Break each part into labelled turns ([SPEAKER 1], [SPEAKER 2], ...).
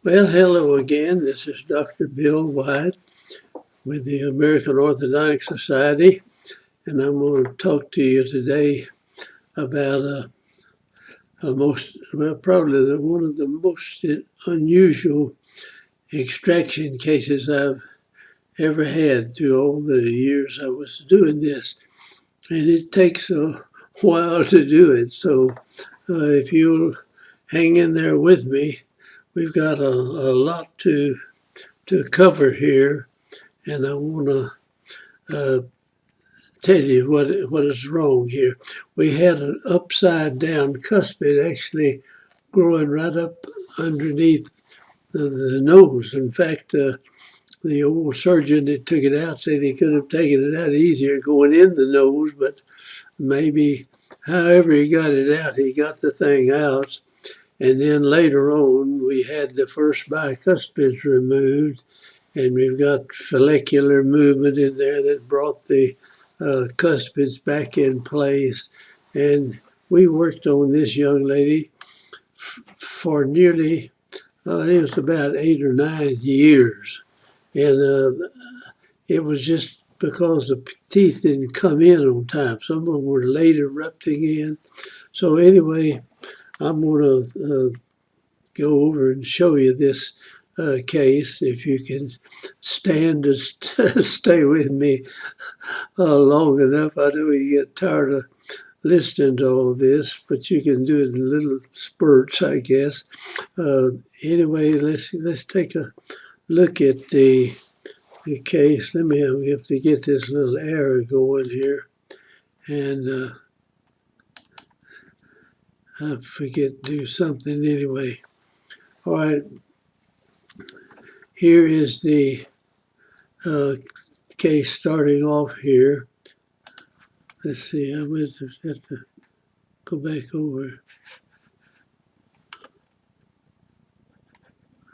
[SPEAKER 1] Well, hello again. This is Dr. Bill Wyatt with the American Orthodontic Society, and I'm going to talk to you today about probably one of the most unusual extraction cases I've ever had through all the years I was doing this. And it takes a while to do it. So if you'll hang in there with me, we've got a lot to cover here, and I want to tell you what is wrong here. We had an upside down cuspid actually growing right up underneath the nose. In fact, the old surgeon that took it out said he could have taken it out easier going in the nose, but maybe however he got it out, he got the thing out. And then later on, we had the first bicuspids removed, and we've got follicular movement in there that brought the cuspids back in place. And we worked on this young lady for nearly, it was about 8 or 9 years. And it was just because the teeth didn't come in on time. Some of them were late erupting in. So anyway, I'm going to go over and show you this case. If you can stand to stay with me long enough. I know you get tired of listening to all this, but you can do it in little spurts, I guess. Anyway, let's take a look at the case. Let me have to get this little arrow going here, and I forget to do something anyway. All right, here is the case starting off here. Let's see, I might have to go back over.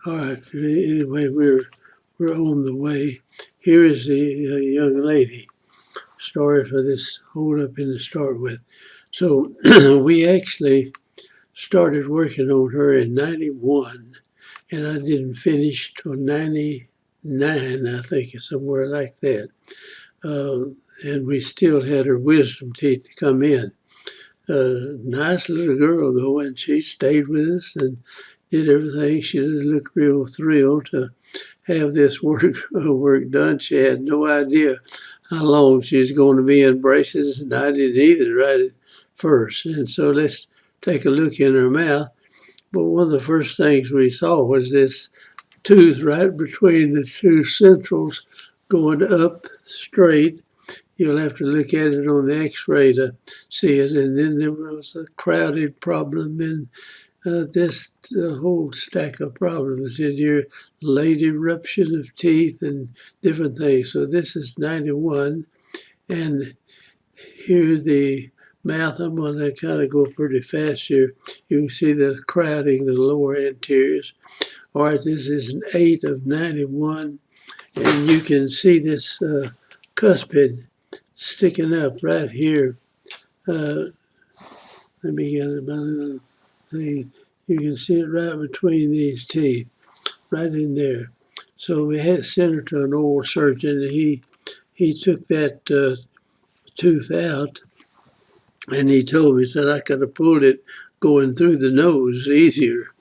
[SPEAKER 1] All right, anyway, we're on the way. Here is the young lady. Sorry for this hold up in to start with. So we actually started working on her in 91, and I didn't finish till 99, I think, somewhere like that. And we still had her wisdom teeth to come in. Nice little girl, though, and she stayed with us and did everything. She didn't look real thrilled to have this work done. She had no idea how long she's going to be in braces, and I didn't either right at first. And so let's take a look in her mouth. But one of the first things we saw was this tooth right between the two centrals going up straight. You'll have to look at it on the x-ray to see it. And then there was a crowded problem in this whole stack of problems in your late eruption of teeth and different things. So this is 91. And here's the mouth. I'm going to kind of go pretty fast here. You can see the crowding the lower anteriors. All right, this is an 8 of 91. And you can see this cuspid sticking up right here. Let me get my little thing. You can see it right between these teeth, right in there. So we had sent her to an oral surgeon, and he took that tooth out, and he told me, he said, I could have pulled it going through the nose easier.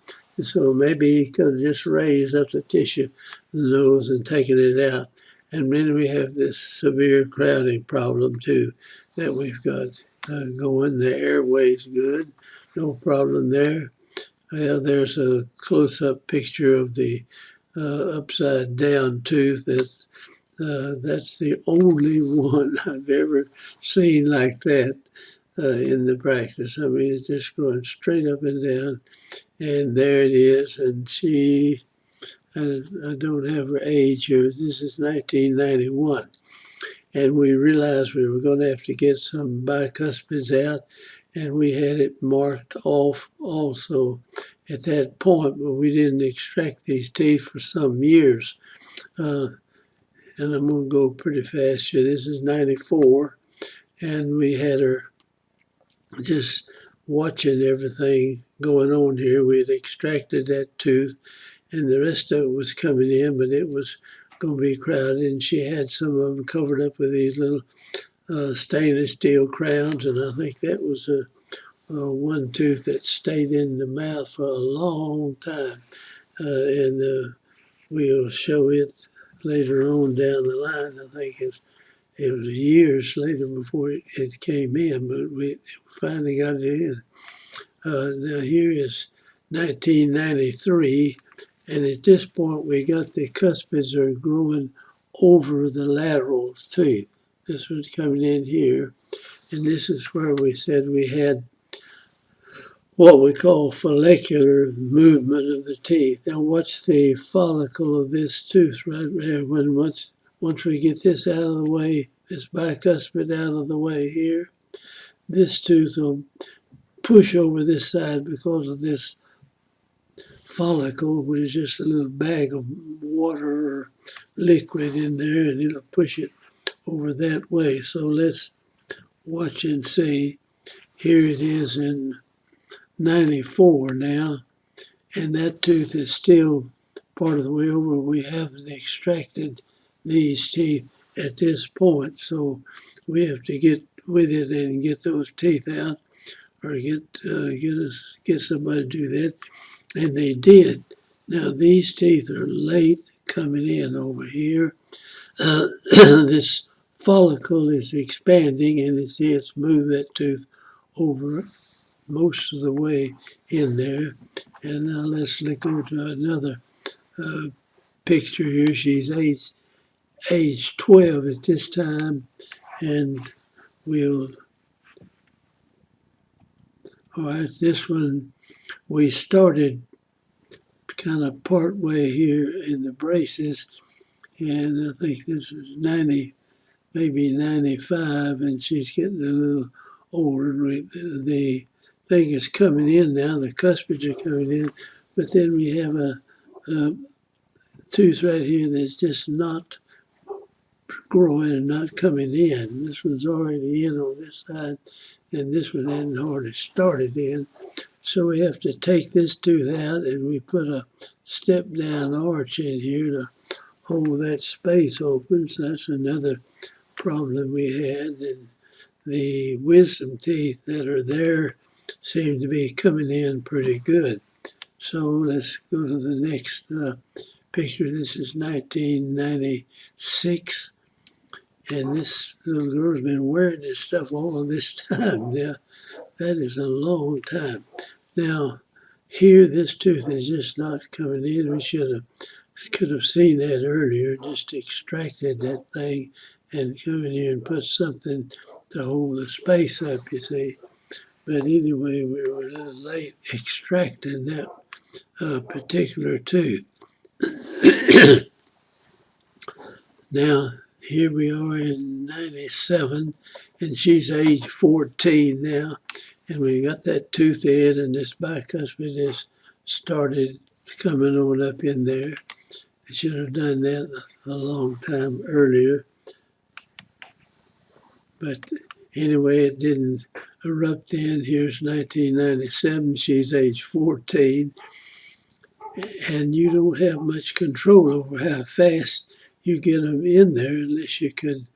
[SPEAKER 1] So maybe he could have just raised up the tissue of the nose and taken it out. And then we have this severe crowding problem too that we've got going. The airway's good, no problem there. There's a close-up picture of the upside down tooth. That's the only one I've ever seen like that in the practice. I mean, it's just going straight up and down. And there it is. And I don't have her age here. This is 1991. And we realized we were going to have to get some bicuspids out, and we had it marked off also at that point, but we didn't extract these teeth for some years. And I'm going to go pretty fast here. This is 94, and we had her just watching everything going on here. We had extracted that tooth, and the rest of it was coming in, but it was going to be crowded, and she had some of them covered up with these little stainless steel crowns, and I think that was a one tooth that stayed in the mouth for a long time, and we'll show it later on down the line. I think it was years later before it came in, but we finally got it in. Now here is 1993, and at this point we got the cuspids are growing over the lateral teeth. This was coming in here, and this is where we said we had what we call follicular movement of the teeth. Now what's the follicle of this tooth right there? Once we get this out of the way, this bicuspid out of the way here, this tooth will push over this side because of this follicle, which is just a little bag of water or liquid in there, and it'll push it over that way. So let's watch and see. Here it is in 94 now, and that tooth is still part of the way over. We haven't extracted these teeth at this point, so we have to get with it and get those teeth out, or get somebody to do that, and they did. Now these teeth are late coming in over here. This follicle is expanding, and it's moved that tooth over most of the way in there. And now let's go to another picture here. She's age 12 at this time, and all right, this one we started kind of part way here in the braces, and I think this is 90, maybe 95, and she's getting a little older. The thing is coming in now, the cuspids are coming in, but then we have a tooth right here that's just not growing and not coming in. This one's already in on this side, and this one hadn't hardly started in. So we have to take this tooth out, and we put a step down arch in here to hold that space open. So that's another problem we had. And the wisdom teeth that are there seem to be coming in pretty good. So let's go to the next picture. This is 1996. And this little girl's been wearing this stuff all of this time. Now, that is a long time. Now, here, this tooth is just not coming in. We could have seen that earlier, just extracted that thing and come in here and put something to hold the space up, you see. But anyway, we were a little late extracting that particular tooth. Now, here we are in 97, and she's age 14 now, and we got that tooth in, and this bicuspid has started coming on up in there. I should have done that a long time earlier, but anyway, it didn't erupt in. Here's 1997, she's age 14, and you don't have much control over how fast you get them in there unless you could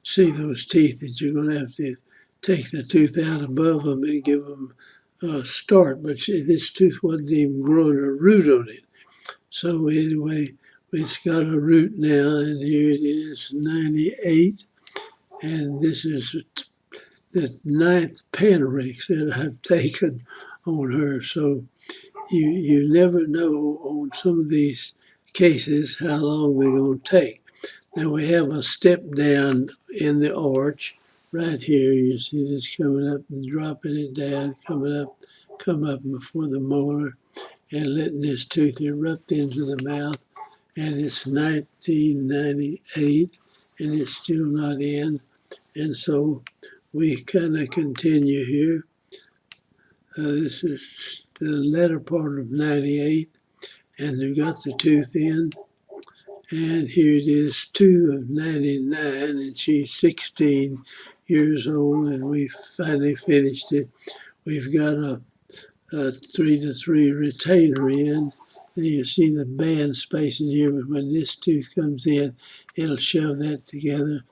[SPEAKER 1] see those teeth that you're going to have to take the tooth out above them and give them a start. But this tooth wasn't even growing a root on it. So anyway, it's got a root now, and here it is, 98. And this is the 9th Panorex that I've taken on her. So you never know on some of these cases how long they're going to take. Now we have a step down in the arch right here. You see this coming up and dropping it down, come up before the molar and letting this tooth erupt into the mouth. And it's 1998 and it's still not in. And so we kind of continue here. This is the latter part of 98, and we got the tooth in. And here it is, 2 of 99, and she's 16 years old, and we finally finished it. We've got a 3-to-3 retainer in, You see the band spacing here, but when this tooth comes in, it'll shove that together,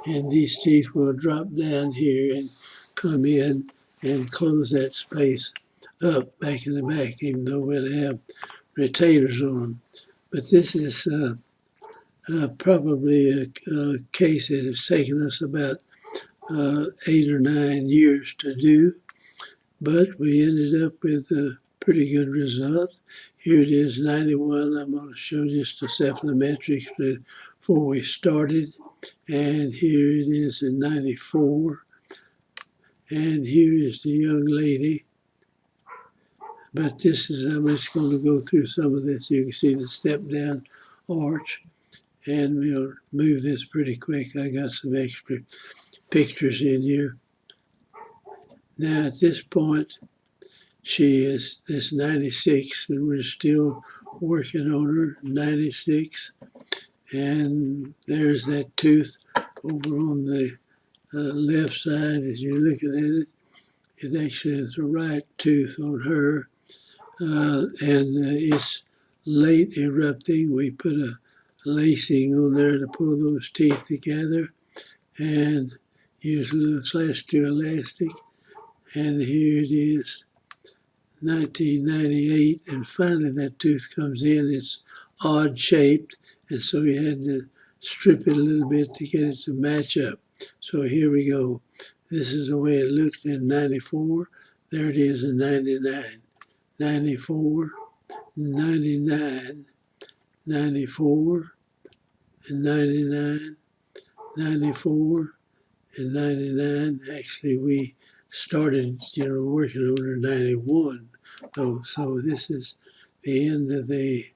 [SPEAKER 1] and these teeth will drop down here and come in and close that space up back in the back, even though we'll have retainers on them. But this is probably a case that has taken us about 8 or 9 years to do, but we ended up with a pretty good result. Here it is, 91. I'm going to show just the cephalometrics before we started. And here it is in 94. And here is the young lady. But this is, I'm just going to go through some of this. You can see the step down arch. And we'll move this pretty quick. I got some extra pictures in here. Now at this point, she is this 96, and we're still working on her, 96. And there's that tooth over on the left side as you're looking at it. It actually is the right tooth on her. And it's late erupting. We put a lacing on there to pull those teeth together and use a little class 2 elastic. And here it is, 1998, and finally that tooth comes in. It's odd shaped, and so you had to strip it a little bit to get it to match up. So here we go. This is the way it looked in 94. There it is in 99. 94, 99, 94, and 99, 94, and 99. Actually, we started, working on her 91. So this is the end of the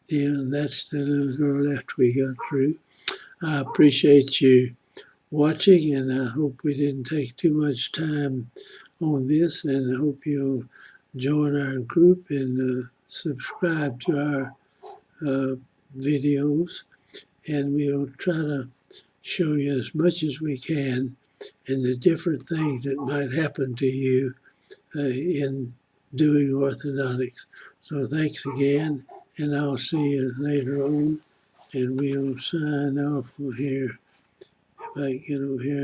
[SPEAKER 1] deal, and that's the little girl after we got through. I appreciate you watching, and I hope we didn't take too much time on this, and I hope you'll join our group and subscribe to our videos, and we'll try to show you as much as we can and the different things that might happen to you in doing orthodontics. So thanks again, and I'll see you later on, and we'll sign off here. If I get over here.